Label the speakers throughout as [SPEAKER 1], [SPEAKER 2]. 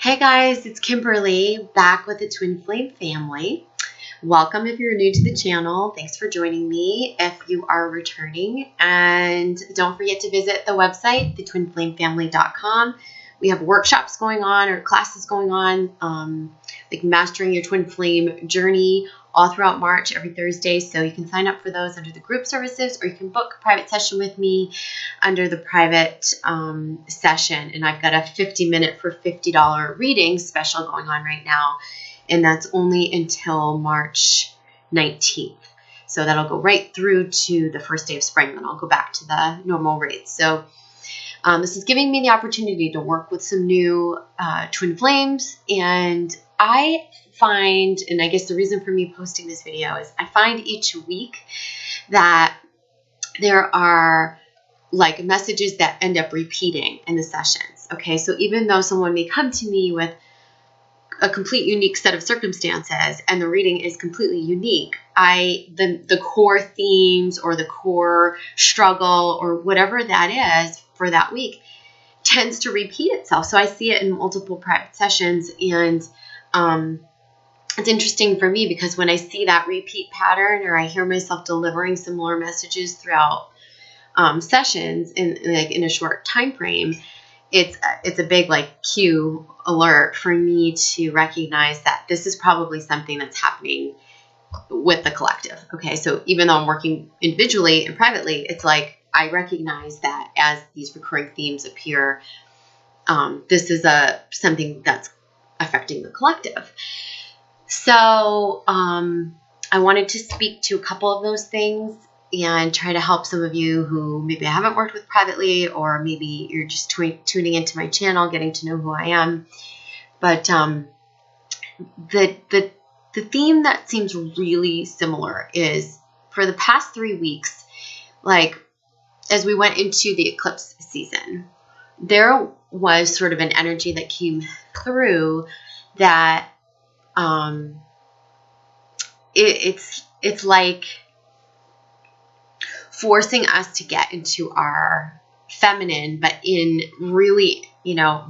[SPEAKER 1] Hey guys, it's Kimberly back with the Twin Flame family. Welcome if you're new to the channel. Thanks for joining me if you are returning. And don't forget to visit the website, thetwinflamefamily.com. We have workshops going on or classes going on, like Mastering Your Twin Flame Journey all throughout March every Thursday. So you can sign up for those under the group services, or you can book a private session with me under the private session. And I've got a 50-minute for $50 reading special going on right now. And that's only until March 19th. So that'll go right through to the first day of spring. Then I'll go back to the normal rates. So this is giving me the opportunity to work with some new twin flames. And I find, and I guess the reason for me posting this video is I find each week that there are like messages that end up repeating in the sessions. Okay, so even though someone may come to me with a complete unique set of circumstances and the reading is completely unique, the core themes or the core struggle or whatever that is for that week tends to repeat itself. So I see it in multiple private sessions, and it's interesting for me because when I see that repeat pattern or I hear myself delivering similar messages throughout sessions in a short time frame, it's a big like cue alert for me to recognize that this is probably something that's happening with the collective. Okay, so even though I'm working individually and privately, it's like I recognize that as these recurring themes appear, this is something that's affecting the collective. So I wanted to speak to a couple of those things and try to help some of you who maybe I haven't worked with privately, or maybe you're just tuning into my channel, getting to know who I am. But the theme that seems really similar is for the past 3 weeks, like as we went into the eclipse season, there was sort of an energy that came through that it's like forcing us to get into our feminine, but in really,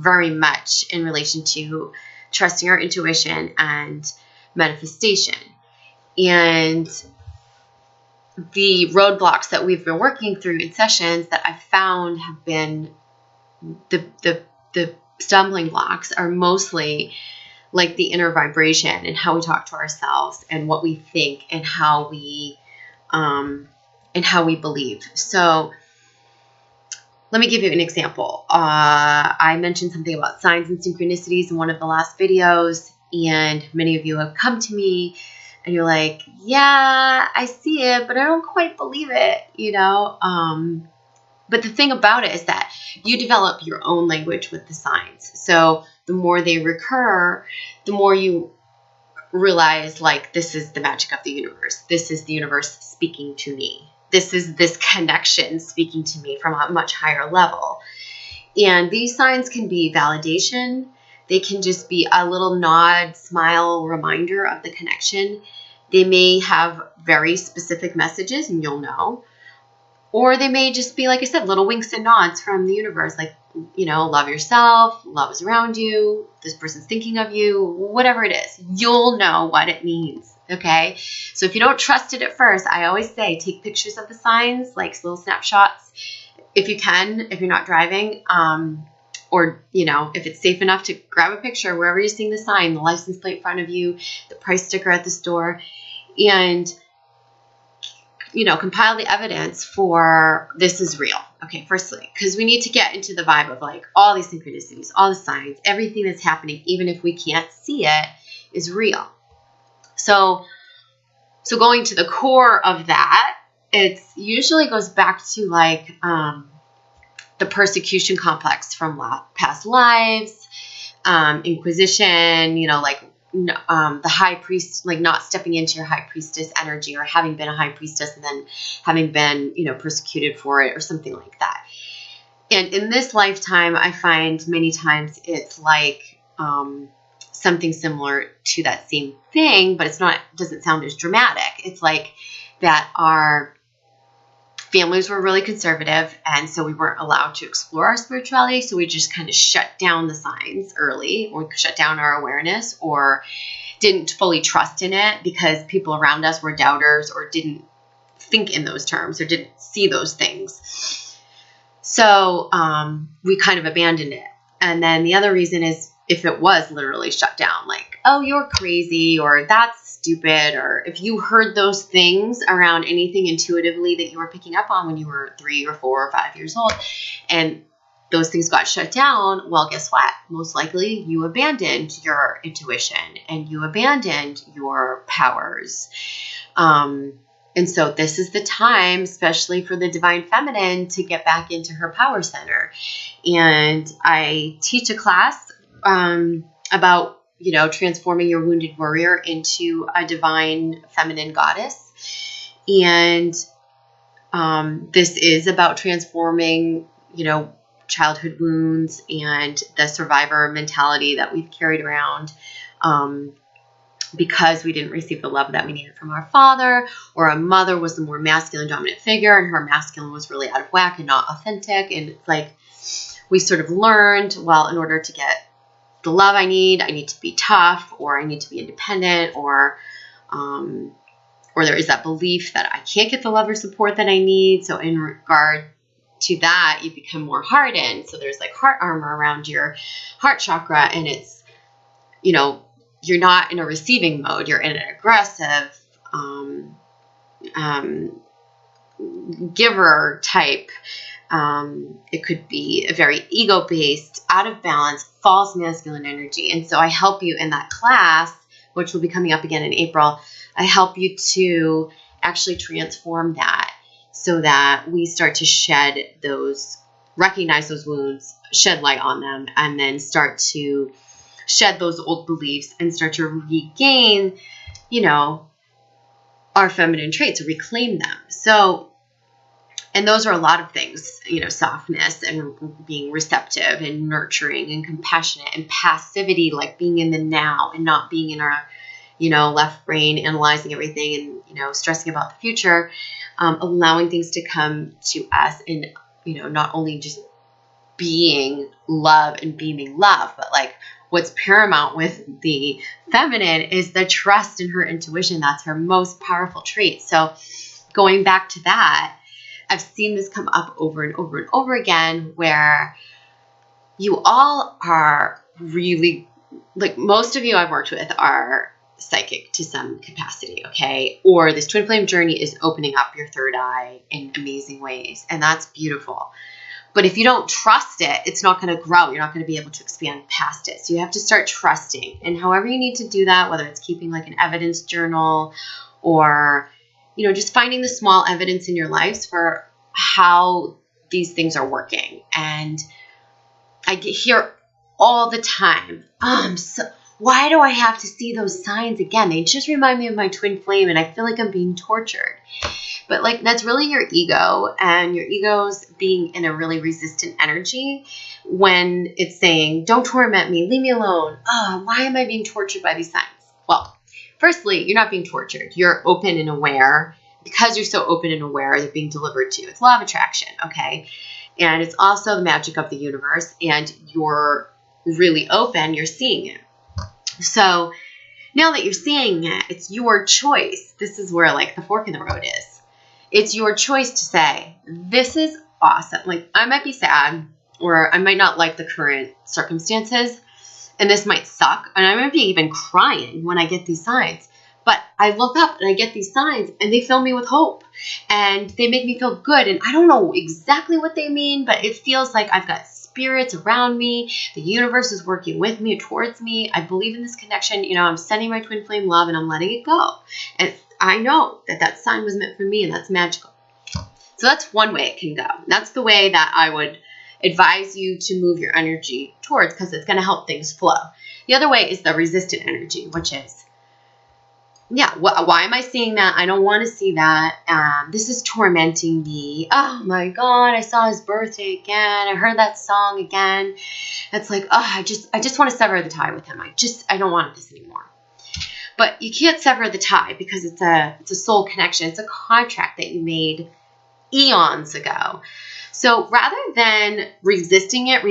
[SPEAKER 1] very much in relation to trusting our intuition and manifestation. And the roadblocks that we've been working through in sessions that I've found have been the stumbling blocks are mostly like the inner vibration and how we talk to ourselves and what we think and how we believe. So let me give you an example. I mentioned something about signs and synchronicities in one of the last videos, and many of you have come to me and you're like, yeah, I see it, but I don't quite believe it, But the thing about it is that you develop your own language with the signs. So the more they recur, the more you realize, like, this is the magic of the universe. This is the universe speaking to me. This is this connection speaking to me from a much higher level. And these signs can be validation. They can just be a little nod, smile, reminder of the connection. They may have very specific messages, and you'll know. Or they may just be, like I said, little winks and nods from the universe, like, love yourself, love is around you, this person's thinking of you, whatever it is, you'll know what it means, okay? So if you don't trust it at first, I always say take pictures of the signs, like little snapshots, if you can, if you're not driving, or, if it's safe enough to grab a picture wherever you're seeing the sign, the license plate in front of you, the price sticker at the store, and compile the evidence for this is real. Okay, firstly, because we need to get into the vibe of like all these synchronicities, all the signs, everything that's happening, even if we can't see it, is real. So going to the core of that, it usually goes back to like the persecution complex from past lives, inquisition, the high priest, like not stepping into your high priestess energy, or having been a high priestess and then having been, persecuted for it, or something like that. And in this lifetime, I find many times it's like something similar to that same thing, but doesn't sound as dramatic. It's like that our families were really conservative, and so we weren't allowed to explore our spirituality. So we just kind of shut down the signs early, or shut down our awareness, or didn't fully trust in it because people around us were doubters or didn't think in those terms or didn't see those things. So we kind of abandoned it. And then the other reason is if it was literally shut down, like, oh, you're crazy, or that's stupid, or if you heard those things around anything intuitively that you were picking up on when you were 3 or 4 or 5 years old, and those things got shut down, well, guess what? Most likely you abandoned your intuition and you abandoned your powers. And so this is the time, especially for the divine feminine, to get back into her power center. And I teach a class about, transforming your wounded warrior into a divine feminine goddess. And this is about transforming, childhood wounds and the survivor mentality that we've carried around because we didn't receive the love that we needed from our father, or our mother was the more masculine dominant figure and her masculine was really out of whack and not authentic. And it's like we sort of learned, well, in order to get the love I need to be tough, or I need to be independent, or there is that belief that I can't get the love or support that I need. So in regard to that, you become more hardened. So there's like heart armor around your heart chakra, and it's, you're not in a receiving mode. You're in an aggressive, giver type. It could be a very ego-based, out of balance, false masculine energy. And so I help you in that class, which will be coming up again in April. I help you to actually transform that so that we start to recognize those wounds, shed light on them, and then start to shed those old beliefs and start to regain, our feminine traits, reclaim them. So, and those are a lot of things, softness and being receptive and nurturing and compassionate, and passivity, like being in the now and not being in our, left brain, analyzing everything and, stressing about the future, allowing things to come to us and, not only just being love and beaming love, but like what's paramount with the feminine is the trust in her intuition. That's her most powerful trait. So going back to that, I've seen this come up over and over and over again, where you all are really, like most of you I've worked with are psychic to some capacity, okay? Or this twin flame journey is opening up your third eye in amazing ways, and that's beautiful. But if you don't trust it, it's not going to grow. You're not going to be able to expand past it. So you have to start trusting. And however you need to do that, whether it's keeping like an evidence journal or, just finding the small evidence in your lives for how these things are working. And I hear all the time, why do I have to see those signs again? They just remind me of my twin flame and I feel like I'm being tortured. But like, that's really your ego, and your ego's being in a really resistant energy when it's saying, don't torment me, leave me alone. Why am I being tortured by these signs? Well, firstly, you're not being tortured. You're open and aware. Because you're so open and aware, they're being delivered to you. It's law of attraction, okay? And it's also the magic of the universe, and you're really open, you're seeing it. So now that you're seeing it, it's your choice. This is where like the fork in the road is. It's your choice to say, this is awesome. Like, I might be sad, or I might not like the current circumstances, and this might suck, and I might be even crying when I get these signs. But I look up and I get these signs, and they fill me with hope, and they make me feel good. And I don't know exactly what they mean, but it feels like I've got spirits around me. The universe is working with me, towards me. I believe in this connection. I'm sending my twin flame love, and I'm letting it go. And I know that sign was meant for me, and that's magical. So that's one way it can go. That's the way that I would advise you to move your energy towards, because it's going to help things flow. The other way is the resistant energy, which is, why am I seeing that? I don't want to see that. This is tormenting me. Oh my God, I saw his birthday again. I heard that song again. It's like, I just want to sever the tie with him. I don't want this anymore. But you can't sever the tie because it's a soul connection. It's a contract that you made eons ago. So rather than resisting it,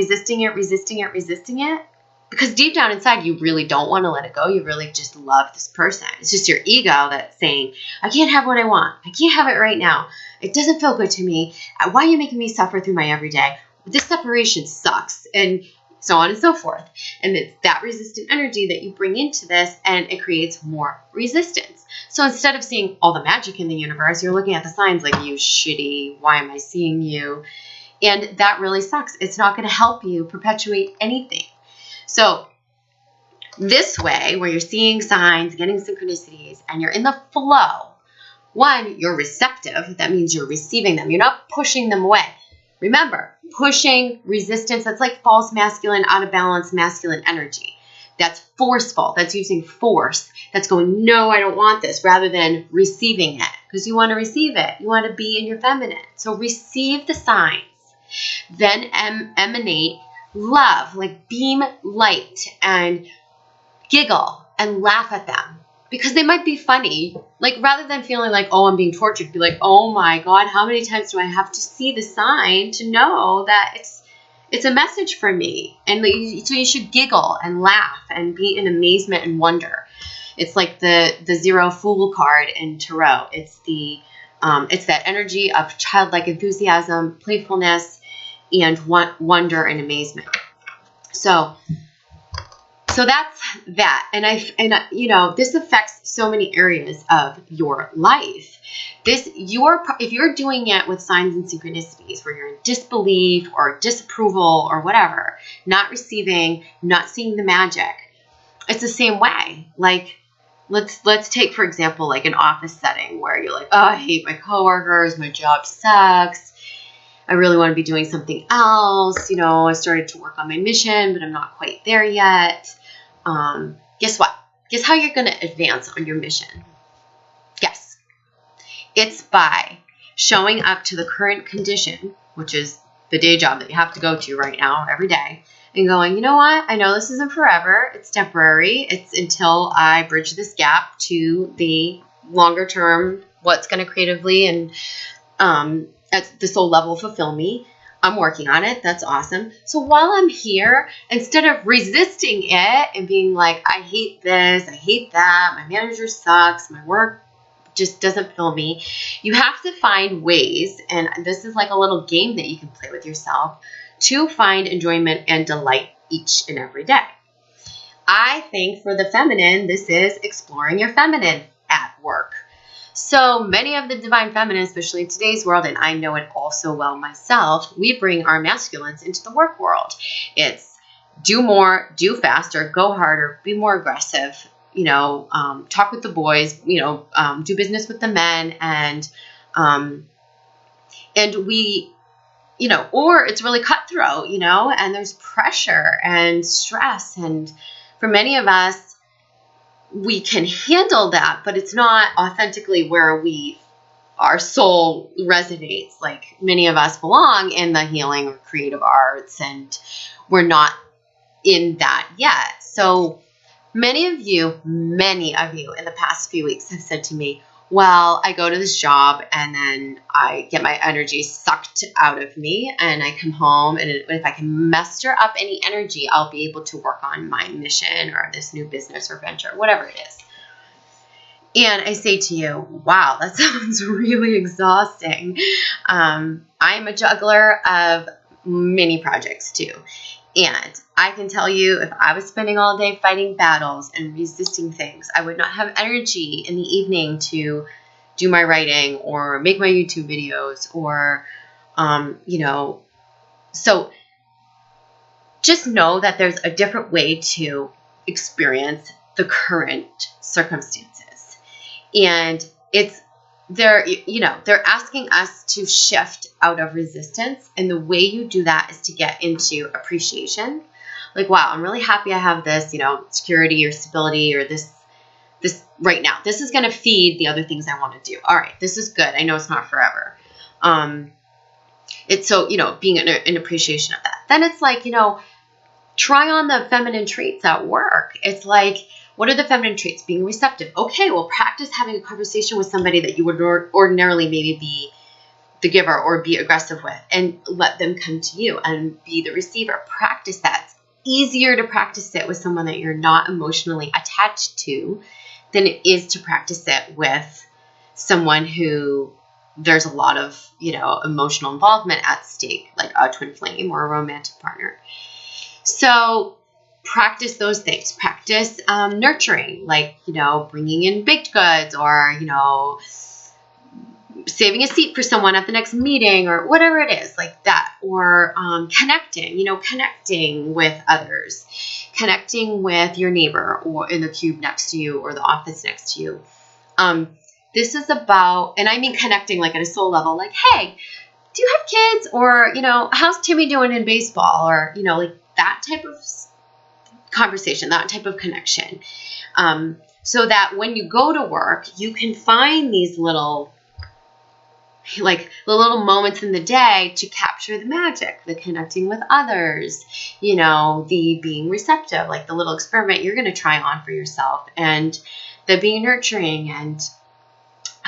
[SPEAKER 1] because deep down inside, you really don't want to let it go. You really just love this person. It's just your ego that's saying, I can't have what I want. I can't have it right now. It doesn't feel good to me. Why are you making me suffer through my everyday? This separation sucks. And so on and so forth. And it's that resistant energy that you bring into this, and it creates more resistance. So instead of seeing all the magic in the universe, you're looking at the signs like, you shitty, why am I seeing you? And that really sucks. It's not going to help you perpetuate anything. So this way, where you're seeing signs, getting synchronicities, and you're in the flow, one, you're receptive. That means you're receiving them. You're not pushing them away. Remember, pushing, resistance, that's like false masculine, out of balance masculine energy. That's forceful. That's using force. That's going, no, I don't want this, rather than receiving it, because you want to receive it. You want to be in your feminine. So receive the signs. Then emanate love, like beam light and giggle and laugh at them, because they might be funny. Like, rather than feeling like, oh, I'm being tortured, be like, oh my God, how many times do I have to see the sign to know that it's a message for me? And so you should giggle and laugh and be in amazement and wonder. It's like the Zero Fool card in Tarot. It's that energy of childlike enthusiasm, playfulness, and wonder and amazement. So that's that. And you know, this affects so many areas of your life. If you're doing it with signs and synchronicities where you're in disbelief or disapproval or whatever, not receiving, not seeing the magic, it's the same way. Like, let's take, for example, like an office setting where you're like, oh, I hate my coworkers, my job sucks, I really want to be doing something else. You know, I started to work on my mission, but I'm not quite there yet. Guess what? Guess how you're going to advance on your mission? Guess. It's by showing up to the current condition, which is the day job that you have to go to right now every day, and going, you know what? I know this isn't forever. It's temporary. It's until I bridge this gap to the longer term, what's going to creatively and at the soul level fulfill me. I'm working on it. That's awesome. So while I'm here, instead of resisting it and being like, I hate this, I hate that, my manager sucks, my work just doesn't fill me, you have to find ways, and this is like a little game that you can play with yourself, to find enjoyment and delight each and every day. I think for the feminine, this is exploring your feminine at work. So many of the divine feminine, especially in today's world, and I know it all so well myself, we bring our masculines into the work world. It's do more, do faster, go harder, be more aggressive, you know, talk with the boys, you know, do business with the men, and we, you know, or it's really cutthroat, you know, and there's pressure and stress. And for many of us, we can handle that, but it's not authentically where our soul resonates. Like, many of us belong in the healing or creative arts, and we're not in that yet. So many of you in the past few weeks have said to me, well, I go to this job and then I get my energy sucked out of me, and I come home, and if I can muster up any energy, I'll be able to work on my mission or this new business or venture, whatever it is. And I say to you, wow, that sounds really exhausting. I'm a juggler of many projects too. And I can tell you, if I was spending all day fighting battles and resisting things, I would not have energy in the evening to do my writing or make my YouTube videos or, you know. So just know that there's a different way to experience the current circumstances. And they're asking us to shift out of resistance. And the way you do that is to get into appreciation. Like, wow, I'm really happy I have this, you know, security or stability or this right now. This is going to feed the other things I want to do. All right, this is good. I know it's not forever. It's so, you know, being an appreciation of that. Then it's like, you know, try on the feminine traits at work. It's like, what are the feminine traits? Being receptive. Okay, well, practice having a conversation with somebody that you would ordinarily maybe be the giver or be aggressive with, and let them come to you and be the receiver. Practice that. It's easier to practice it with someone that you're not emotionally attached to than it is to practice it with someone who there's a lot of, emotional involvement at stake, like a twin flame or a romantic partner. So practice those things. Practice nurturing, like, bringing in baked goods, or, saving a seat for someone at the next meeting, or whatever it is, like that. Or connecting with others, connecting with your neighbor or in the cube next to you or the office next to you. This is about, and I mean connecting like at a soul level, like, hey, do you have kids? Or, how's Timmy doing in baseball? Or, like that type of conversation, that type of connection. So that when you go to work, you can find these little, like the little moments in the day to capture the magic, the connecting with others, the being receptive, like the little experiment you're going to try on for yourself, and the being nurturing and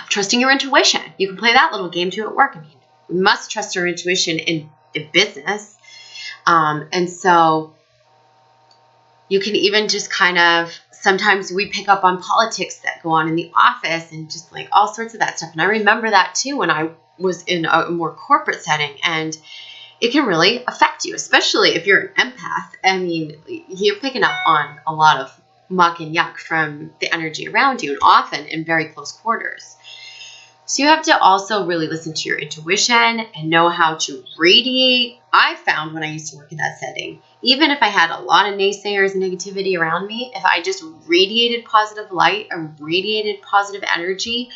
[SPEAKER 1] trusting your intuition. You can play that little game too at work. I mean, we must trust our intuition in business. And so you can even just kind of, sometimes we pick up on politics that go on in the office and just like all sorts of that stuff. And I remember that too when I was in a more corporate setting, and it can really affect you, especially if you're an empath. I mean, you're picking up on a lot of muck and yuck from the energy around you, and often in very close quarters. So you have to also really listen to your intuition and know how to radiate. I found when I used to work in that setting, even if I had a lot of naysayers and negativity around me, if I just radiated positive light or radiated positive energy,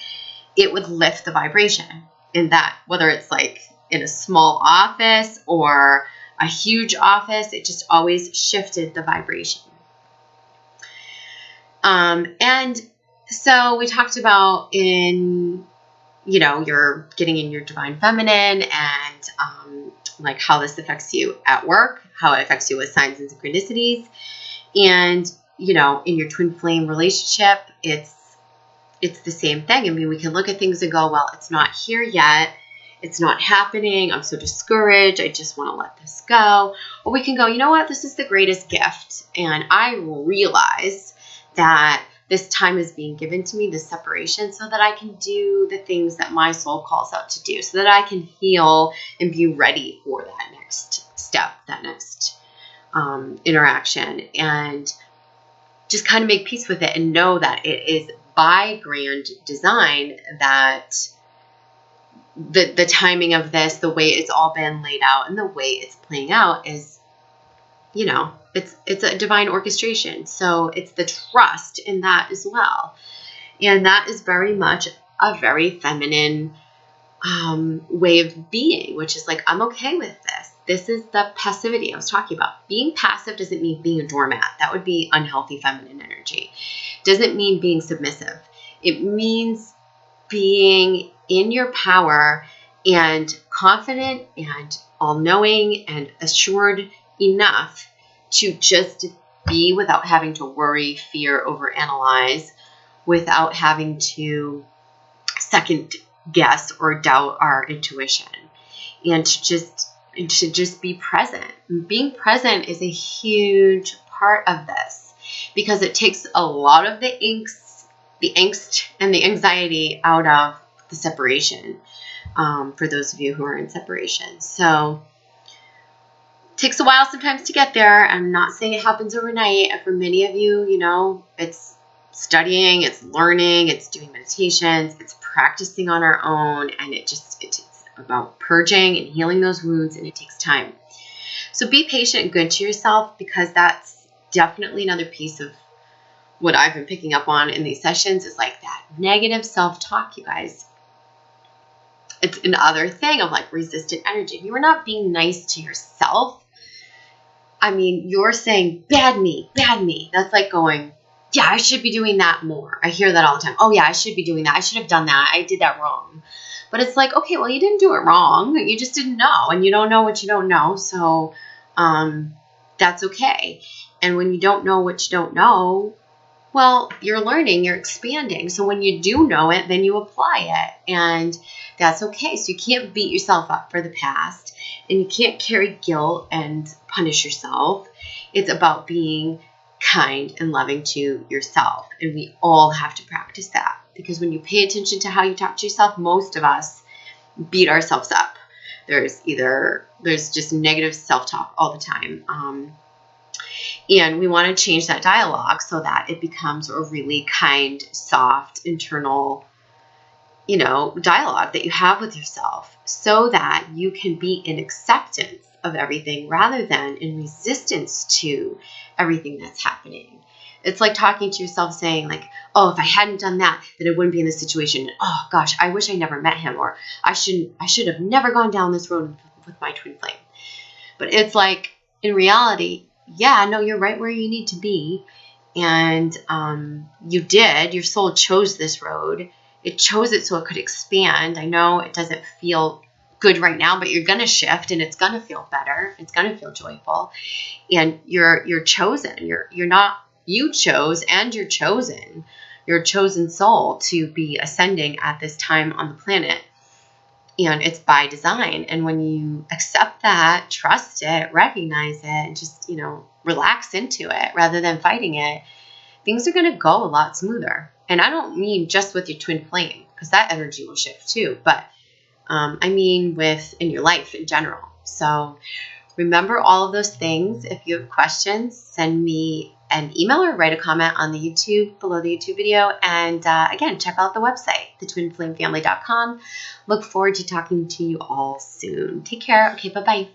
[SPEAKER 1] it would lift the vibration in that, whether it's like in a small office or a huge office, it just always shifted the vibration. And so we talked about you're getting in your divine feminine, and like how this affects you at work, how it affects you with signs and synchronicities. And, in your twin flame relationship, it's the same thing. I mean, we can look at things and go, well, it's not here yet. It's not happening. I'm so discouraged. I just want to let this go. Or we can go, you know what? This is the greatest gift. And I realize that this time is being given to me, this separation, so that I can do the things that my soul calls out to do, so that I can heal and be ready for that next step, that next interaction, and just kind of make peace with it and know that it is by grand design that the timing of this, the way it's all been laid out and the way it's playing out is, it's a divine orchestration. So it's the trust in that as well. And that is very much a very feminine way of being, which is like, I'm okay with this. This is the passivity I was talking about. Being passive doesn't mean being a doormat. That would be unhealthy feminine energy. Doesn't mean being submissive. It means being in your power and confident and all-knowing and assured enough to just be without having to worry, fear, overanalyze, without having to second guess or doubt our intuition, and to just be present. Being present is a huge part of this, because it takes a lot of the angst and the anxiety out of the separation, for those of you who are in separation. So it takes a while sometimes to get there. I'm not saying it happens overnight. For many of you, it's studying, it's learning, it's doing meditations, it's practicing on our own, and it's about purging and healing those wounds, and it takes time. So be patient and good to yourself, because that's definitely another piece of what I've been picking up on in these sessions, is like that negative self-talk, you guys. It's another thing of like resistant energy. If you are not being nice to yourself, I mean, you're saying, bad me. That's like going, yeah, I should be doing that more. I hear that all the time. Oh yeah, I should be doing that. I should have done that. I did that wrong. But it's like, okay, well, you didn't do it wrong. You just didn't know, and you don't know what you don't know. So that's okay. And when you don't know what you don't know, well, you're learning, you're expanding. So when you do know it, then you apply it. And That's okay. So you can't beat yourself up for the past, and you can't carry guilt and punish yourself. It's about being kind and loving to yourself. And we all have to practice that, because when you pay attention to how you talk to yourself, most of us beat ourselves up. There's just negative self-talk all the time. And we want to change that dialogue so that it becomes a really kind, soft, internal, dialogue that you have with yourself, so that you can be in acceptance of everything rather than in resistance to everything that's happening. It's like talking to yourself saying like, oh, if I hadn't done that, then I wouldn't be in this situation. Oh gosh, I wish I never met him, or I should have never gone down this road with my twin flame. But it's like, in reality, yeah, no, you're right where you need to be. And your soul chose this road. It chose it so it could expand. I know it doesn't feel good right now, but you're going to shift and it's going to feel better. It's going to feel joyful. And you're chosen. You chose, and you're chosen. You're a chosen soul to be ascending at this time on the planet. And it's by design. And when you accept that, trust it, recognize it, and just, relax into it rather than fighting it, things are going to go a lot smoother. And I don't mean just with your twin flame, because that energy will shift too, but I mean in your life in general. So remember all of those things. If you have questions, send me an email or write a comment on the YouTube, below the YouTube video. And again, check out the website, thetwinflamefamily.com. Look forward to talking to you all soon. Take care. Okay, bye-bye.